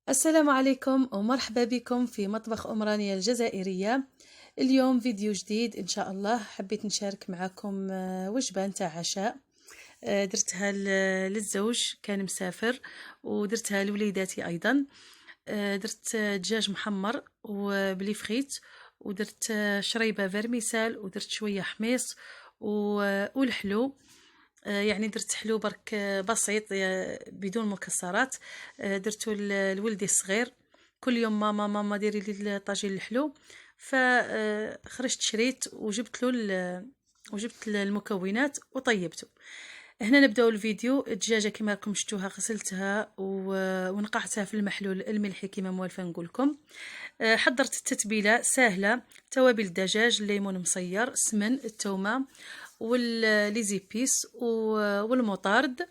السلام عليكم ومرحبا بكم في مطبخ رانيا الجزائرية. اليوم فيديو جديد إن شاء الله. حبيت نشارك معكم وجبة نتاع عشاء. درتها للزوج كان مسافر، ودرتها لوليداتي أيضا. درت دجاج محمر وبلي فخيت، ودرت شريبة فيرميسال، ودرت شوية حميص والحلو. يعني درت حلو برك بسيط بدون مكسرات. درتو لولدي الصغير. كل يوم ماما ماما ديري لي الطاجين الحلو، فخرجت شريت وجبت المكونات وطيبته. هنا نبداو الفيديو. الدجاجه كما راكم شفتوها غسلتها ونقعتها في المحلول الملحي كما موالفه نقولكم. حضرت التتبيله سهله: توابل الدجاج، الليمون مصير، سمن، التومه والليزيبيس والمطارد.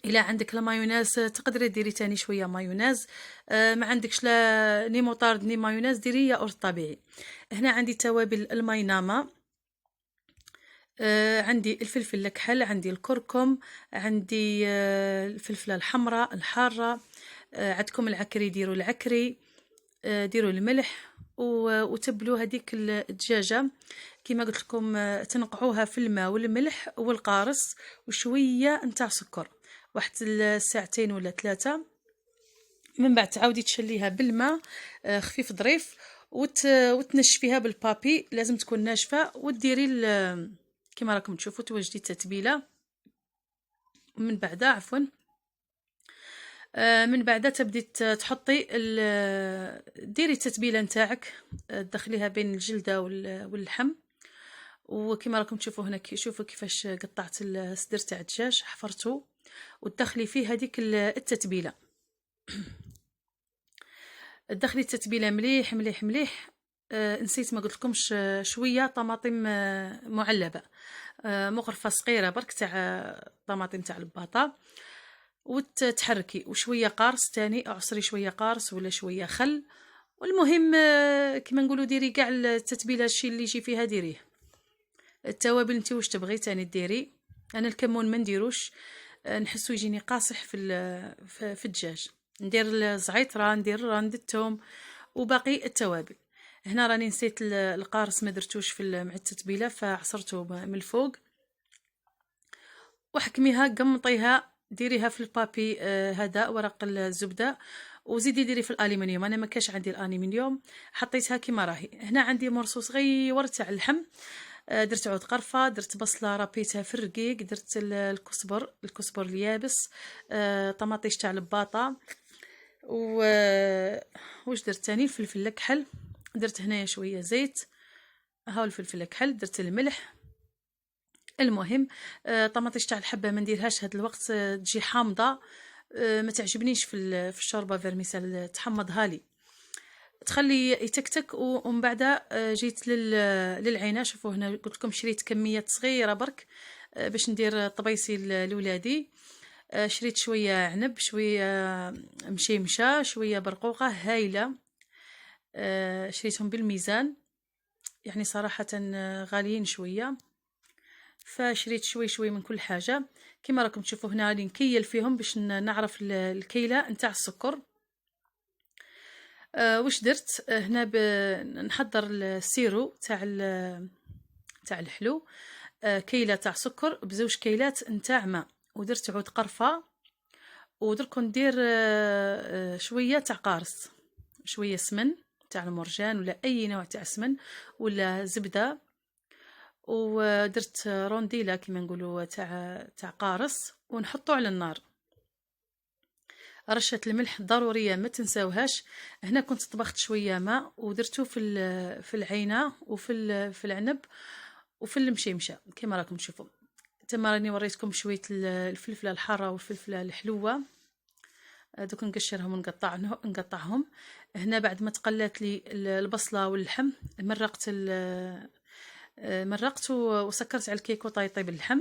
الى عندك لا مايونيز تقدري ديري تاني شويه مايونيز. ما عندكش لا ني مطارد ني مايونيز ديري ياغورت طبيعي. هنا عندي توابل المايناما، عندي الفلفل الكحل، عندي الكركم، عندي الفلفله الحمراء الحاره. عندكم العكري ديروا العكري، ديروا الملح وتبلوا هذيك الدجاجه كما قلت لكم. تنقعوها في الماء والملح والقارص وشويه نتاع سكر، واحد الساعتين ولا 3. من بعد تعاودي تشليها بالماء خفيف ظريف، وتنشفيها بالبابي، لازم تكون ناشفه، وديري كما راكم تشوفوا توجدي التتبيله. من بعد من بعد تبدي تحطي ديري التتبيله نتاعك، تدخليها بين الجلده واللحم. وكما راكم تشوفوا هنا، شوفوا كيفاش قطعت الصدر تاع الدجاج، حفرته وتدخلي فيه هذيك التتبيله. تدخلي التتبيله مليح مليح مليح. نسيت ما قلت لكمش شويه طماطم معلبه، مغرفه صغيره برك تاع طماطم تاع الباطا، وتحركي وشويه قارص تاني، اعصري شويه قارص ولا شويه خل. والمهم كما نقولوا ديري كاع التتبيله، الشيء اللي يجي فيها ديريه. التوابل انت واش تبغي تاني ديري. انا الكمون ما نديروش، نحسو يجيني قاصح في الدجاج. ندير الزعيطره، ندير الثوم وباقي التوابل. هنا راني نسيت القارص ما درتوش مع التتبيله، فعصرته من الفوق. وحكميها قمطيها، ديريها في البابي هذا ورق الزبده، وزيدي ديري في الالومنيوم. انا ما كاش عندي الالومنيوم، حطيتها كما راهي. هنا عندي مرصوص صغير تاع اللحم، درت عود قرفه، درت بصله ربيتها في الرقيق، درت الكزبر اليابس، طماطيش تاع الباطا، واش درت تاني؟ الفلفل الكحل، درت هنايا شويه زيت، هاو الفلفل الكحل، درت الملح. المهم طماطيش تاع الحبه ما نديرهاش هاد الوقت، تجي حامضه، ما تعجبنيش في الشوربه فيرميسال، تحمضها لي، تخلي يتكتك. ومن بعد جيت للعينه. شوفوا هنا قلت لكم شريت كميات صغيره برك باش ندير طبيسي لولادي. شريت شويه عنب، شويه مشيمشه، شويه برقوقه هايله. شريتهم بالميزان، يعني صراحه غاليين شويه، فشريت شوي من كل حاجه. كما راكم تشوفوا هنا راني نكيل فيهم باش نعرف الكيله نتاع السكر. واش درت هنا؟ نحضر السيرو تاع الحلو. كيله تاع سكر بزوج كيلات نتاع ماء، ودرت عود قرفه، ودرك ندير شويه تاع قارص، شويه سمن تاع المرجان ولا اي نوع تاع سمن ولا زبده، ودرت رونديلا كما نقولوا تاع قارص، ونحطو على النار. رشه الملح ضروريه ما تنساوهاش. هنا كنت طبخت شويه ماء ودرته في العينه في العنب وفي المشيمشه كما راكم تشوفوا. تما راني وريتكم شويه الفلفله الحاره والفلفله الحلوه، دوك نقشرهم ونقطعهم. هنا بعد ما تقلات لي البصله واللحم، مرقت وسكرت على الكيكو طيب اللحم.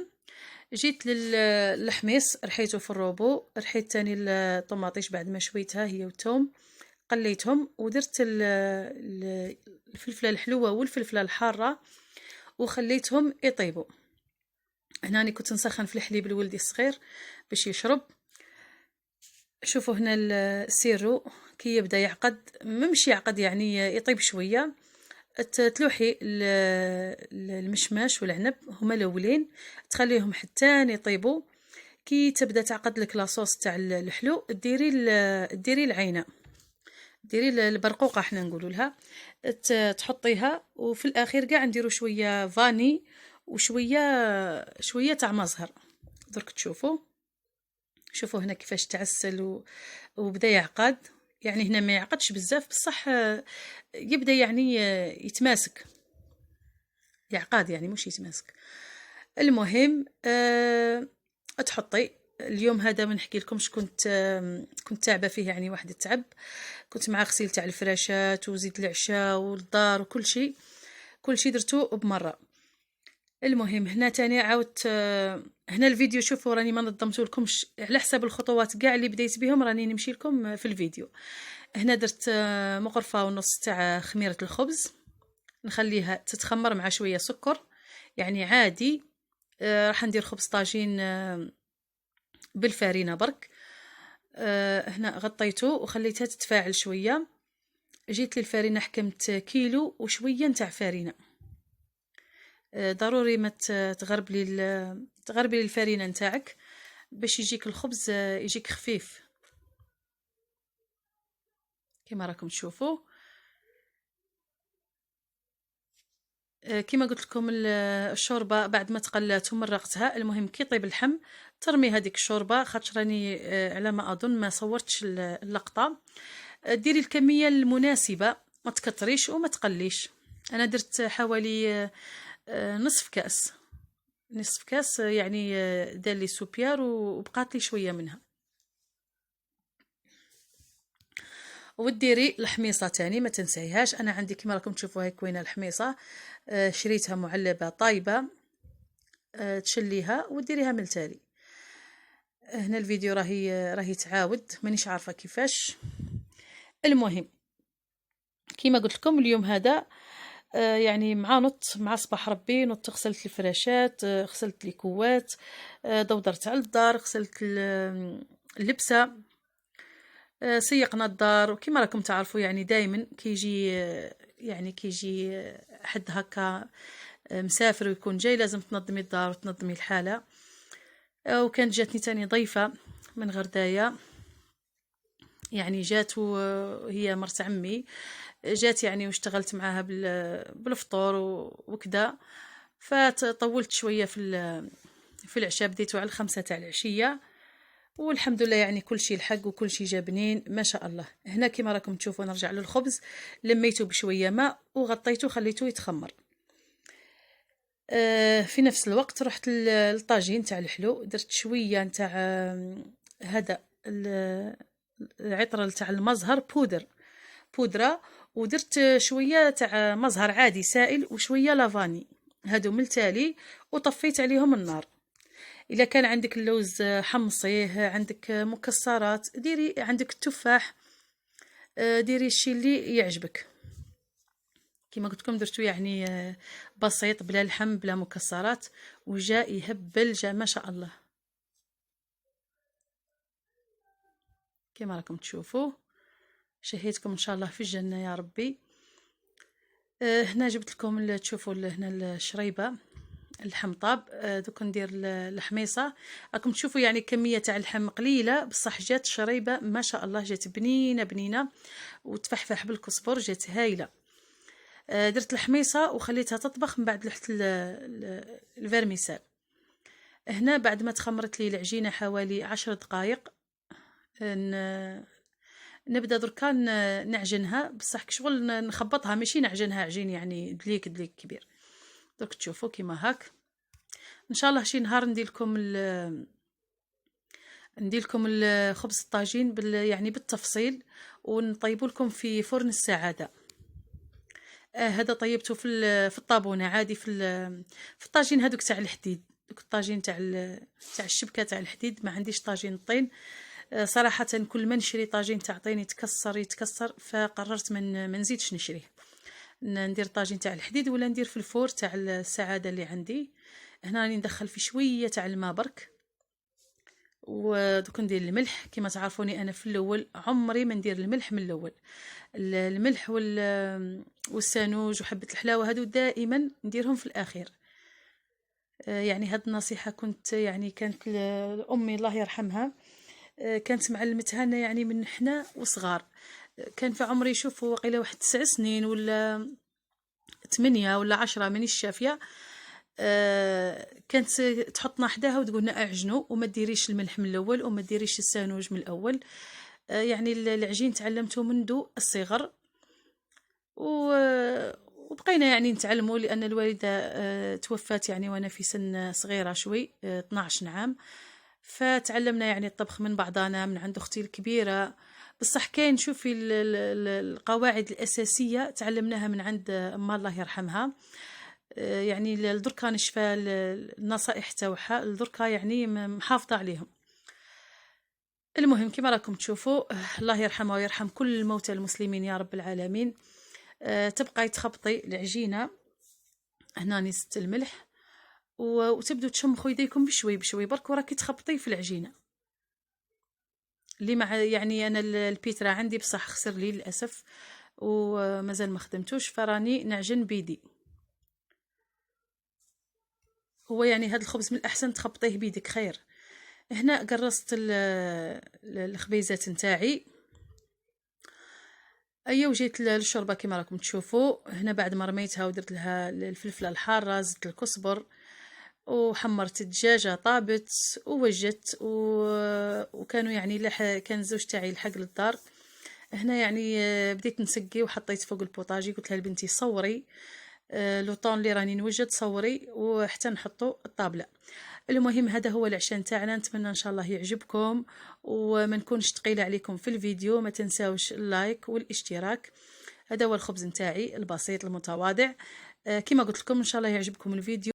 جيت للحميص، رحيته في الروبو، رحيت تاني الطماطيش بعد ما شويتها هي والثوم، قليتهم، ودرت الفلفله الحلوه والفلفله الحاره وخليتهم يطيبوا. هنا أنا كنت نسخن في الحليب لولدي الصغير باش يشرب. شوفوا هنا السيرو كي يبدا يعقد، مش يعقد يعني يطيب شويه، تلوحي المشماش والعنب هما الاولين، تخليهم حتى يطيبوا. كي تبدا تعقد لك لاصوص تاع الحلو، ديري العينه، ديري البرقوقه حنا نقولوا لها، تحطيها. وفي الاخير كاع نديروا شويه فاني وشويه تاع مزهر. درك تشوفوا، شوفوا هنا كيفاش تعسل وبدا يعقد. يعني هنا ما يعقدش بزاف بصح يبدا يعني يتماسك، يعقد يعني مش يتماسك. المهم تحطي. اليوم هذا ما نحكي لكمش، كنت تعبه فيه يعني واحد التعب. كنت مع غسيل تاع الفراشات وزيت العشاء والدار وكل شيء، كل شيء درتو بمره. المهم هنا تاني عاودت، هنا الفيديو شوفوا راني ما نظمت لكمش على حسب الخطوات كاع اللي بديت بهم، راني نمشي لكم في الفيديو. هنا درت مغرفه ونص تاع خميره الخبز، نخليها تتخمر مع شويه سكر يعني عادي. راح ندير خبز طاجين بالفارينه برك. هنا غطيته وخليتها تتفاعل شويه. جيت للفارينه حكمت كيلو وشويه نتاع فارينه. ضروري ما تغربلي الفارينه نتاعك باش يجيك الخبز يجيك خفيف كما راكم تشوفوا. كما قلت لكم الشوربه بعد ما تقلات ومرقتها، المهم كي طيب اللحم ترمي هذيك الشوربه، خاطر راني على ما اظن ما صورتش اللقطه. ديري الكميه المناسبه، ما تكتريش وما تقليش. انا درت حوالي نصف كاس، نصف كاس يعني دار لي سوبيار وبقات لي شويه منها. وديري الحميصه تاني ما تنسيهاش. انا عندي كما راكم تشوفوا هاي كوينه الحميصه، شريتها معلبه طايبه، تشليها وديريها من التالي. هنا الفيديو راهي تعاود مانيش عارفه كيفاش. المهم كيما قلت لكم اليوم هذا يعني مع صباح ربي نط، غسلت الفراشات، غسلت لي كوات، دودرت على الدار، غسلت اللبسه، سيقنا الدار. وكما راكم تعرفوا يعني دائما كيجي يعني كيجي حد هكا مسافر ويكون جاي لازم تنظمي الدار وتنظمي الحاله. وكانت جاتني تاني ضيفه من غردايه، يعني جات وهي مرت عمي، جات يعني واشتغلت معاها بالفطور وكذا. فطولت شويه في العشاء، بديتو على 5 تاع العشيه. والحمد لله يعني كل شيء الحق وكل شيء جا بنين ما شاء الله. هنا كما راكم تشوفوا نرجع للخبز، لميته بشويه ماء وغطيته خليته يتخمر. في نفس الوقت رحت للطاجين تاع الحلو، درت شويه نتاع هذا العطر تاع المزهر بودره، ودرت شويه تاع مزهر عادي سائل وشويه لافاني، هادو من التالي وطفيت عليهم النار. اذا كان عندك اللوز حمصيه، عندك مكسرات ديري، عندك التفاح ديري الشيء اللي يعجبك. كما قلت لكم درتو يعني بسيط بلا لحم بلا مكسرات، وجاء يهبل، جاء ما شاء الله كما راكم تشوفوا. شهيتكم ان شاء الله في الجنه يا ربي. هنا جبت لكم تشوفوا هنا الشريبه اللحم طاب. دوك ندير الحميصه، راكم تشوفوا يعني كميه تاع اللحم قليله بصح جات شريبه ما شاء الله، جات بنينه وتفحفح بالكزبر، جات هايله. درت الحميصه وخليتها تطبخ، من بعد لحت الفيرميسال. هنا بعد ما تخمرت لي العجينه حوالي 10 دقائق، نبدا دركا نعجنها، بصح كشغل نخبطها ماشي نعجنها عجين يعني دليك كبير. دوك تشوفوا كيما هاك. ان شاء الله شي نهار ندير لكم الخبز الطاجين يعني بالتفصيل، ونطيبوا لكم في فرن السعاده. هذا طيبته في الطابونه عادي، في الطاجين هذوك تاع الحديد، دوك الطاجين تاع الشبكه تاع الحديد. ما عنديش طاجين الطين صراحه، كل ما نشري طاجين تاع طين يتكسر، فقررت ما نزيدش نشريه، ندير طاجين تاع الحديد ولا ندير في الفور تاع السعاده اللي عندي. هنا راني ندخل في شويه تاع الماء برك، ودوك ندير الملح. كما تعرفوني انا في الاول عمري ما ندير الملح من الاول. الملح والسانوج وحبة الحلاوة هادو دائما نديرهم في الاخير. يعني هاد النصيحة كنت يعني كانت امي الله يرحمها كانت معلمتها لنا يعني من حنا وصغار. كان في عمري شوف واقيلا واحد 9 سنين ولا 8 ولا 10 مانيش شافيه. كانت تحطنا حداها وتقولنا اعجنوا وما ديريش الملح من الاول وما ديريش السانوج من الاول. يعني العجين تعلمته منذ الصغر وبقينا يعني نتعلموا لان الوالده توفات يعني وانا في سن صغيره شوي 12 عام. فتعلمنا يعني الطبخ من بعضنا من عند اختي الكبيره. بصح كاين شوفي القواعد الاساسيه تعلمناها من عند اما الله يرحمها. يعني دركا نشفى النصائح تاعها دركا يعني محافظه عليهم. المهم كما راكم تشوفوا الله يرحمه ويرحم كل الموتى المسلمين يا رب العالمين. تبقاي تخبطي العجينه هنا نزت الملح وتبدو تشمخوا يديكم بشوي بشوي برك وراكي تخبطي في العجينه اللي مع يعني انا البيترا عندي بصح خسر لي للاسف ومازال ما خدمتوش فراني نعجن بيدي. هو يعني هذا الخبز من الاحسن تخبطيه بيدك خير. هنا قرصت الخبيزات نتاعي وجيت للشوربه كما راكم تشوفوا. هنا بعد ما رميتها ودرت لها الفلفله الحاره زدت الكزبر وحمرت الدجاجه طابت ووجدت وكانوا يعني كان الزوج تاعي لحق للدار. هنا يعني بديت نسقي وحطيت فوق البوطاجي قلت لها لبنتي صوري لو طون اللي راني نوجد صوري وحتى نحطوا الطابله. المهم هذا هو العشاء تاعنا. نتمنى ان شاء الله يعجبكم وما نكونش ثقيله عليكم في الفيديو. ما تنساوش اللايك والاشتراك. هذا هو الخبز نتاعي البسيط المتواضع. كما قلت لكم ان شاء الله يعجبكم الفيديو.